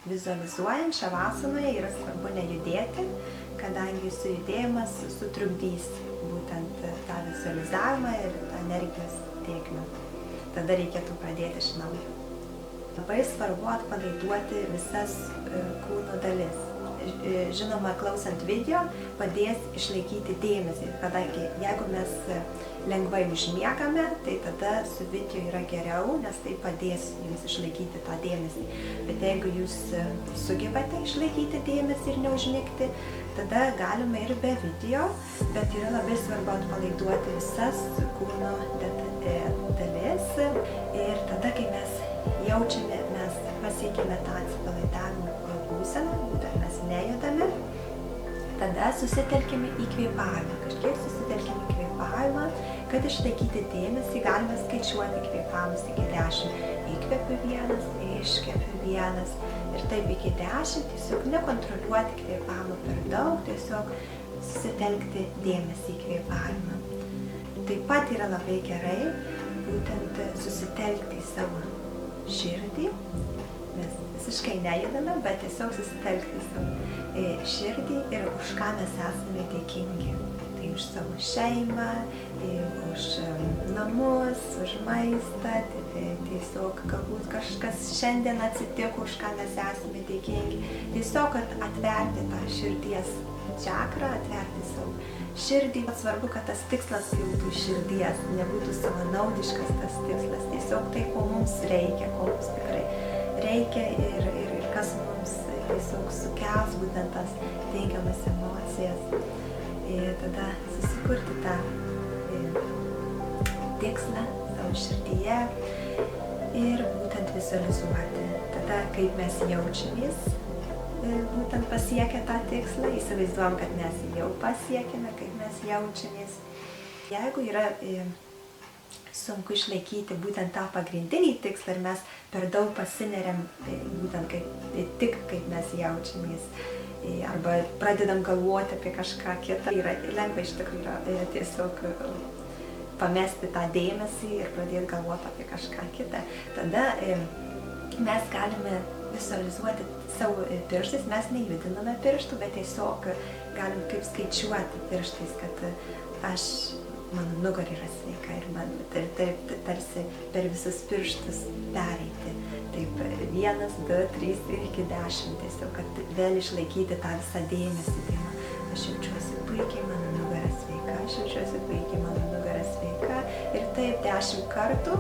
vizualizuojant šavasanoje yra svarbu nejudėti, kadangi sujudėjimas sutrukdys būtent tą vizualizavimą ir tą energijos tėkmę. Tada reikėtų pradėti iš naujo. Labai svarbu atpalaiduoti visas kūno dalis. Žinoma, klausant video padės išlaikyti dėmesį, kadangi jeigu mes lengvai užmiegame, tai tada su video yra geriau, nes tai padės jums išlaikyti tą dėmesį. Bet jeigu jūs sugebate išlaikyti dėmesį ir neužmigti, tada galima ir be video, bet yra labai svarbu atpalaiduoti visas kūno dalis. Ir tada, kai mes jaučiame, mes pasiekime tą atsipalaidavimo būseną, būtent mes nejudame, tada susitelkime į kvėpavimą. Kažkiek susitelkime į kvėpavimą, kad išlaikyti dėmesį, galime skaičiuoti kvėpavimus iki 10. Įkvepiu 1, iškvepiu 1 ir taip iki 10, tiesiog nekontroliuoti kvėpavimą per daug, tiesiog susitelkti dėmesį į kvėpavimą. Taip pat yra labai gerai būtent susitelkti į savo širdį. Mes visiškai nejudame, bet tiesiog susitelkti savo širdį ir už ką mes esame dėkingi. Tai už savo šeimą, už namus, už maistą, tiesiog galbūt kažkas šiandien atsitiko, už ką mes esame dėkingi. Tiesiog atverti tą širdies čakrą, atverti savo širdį. Svarbu, kad tas tikslas kiltų iš širdies, nebūtų savanaudiškas tas tikslas. Tiesiog tai, ko mums reikia, ko mums tikrai reikia ir kas mums tiesiog sukels būtent tas teigiamas emocijas. Ir tada susikurti tą tikslą savo širdyje ir būtent vizualizuoti. Tada, kaip mes jaučiamės, būtent pasiekę tą tikslą, įsivaizduojam, kad mes jau pasiekėme, kaip mes jaučiamės. Jeigu yra sunku išlaikyti būtent tą pagrindinį tikslą ir mes per daug pasineriam būtent kaip mes jaučiamės arba pradedam galvoti apie kažką kitą, yra lengva iš tikrųjų tiesiog pamesti tą dėmesį ir pradėti galvoti apie kažką kitą. Tada mes galime vizualizuoti savo pirštais, mes nejudiname pirštų, bet tiesiog galim kaip skaičiuoti pirštais, kad mano nugarė yra sveika ir man taip tarsi per visus pirštus pereiti. Taip 1, 2, 3 ir iki 10, tiesiog, kad vėl išlaikyti tą visą dėmesį. Tai aš jaučiuosi puikiai, mano nugara sveika, aš jaučiuosi puikiai, mano nugara sveika. Ir taip 10 kartų.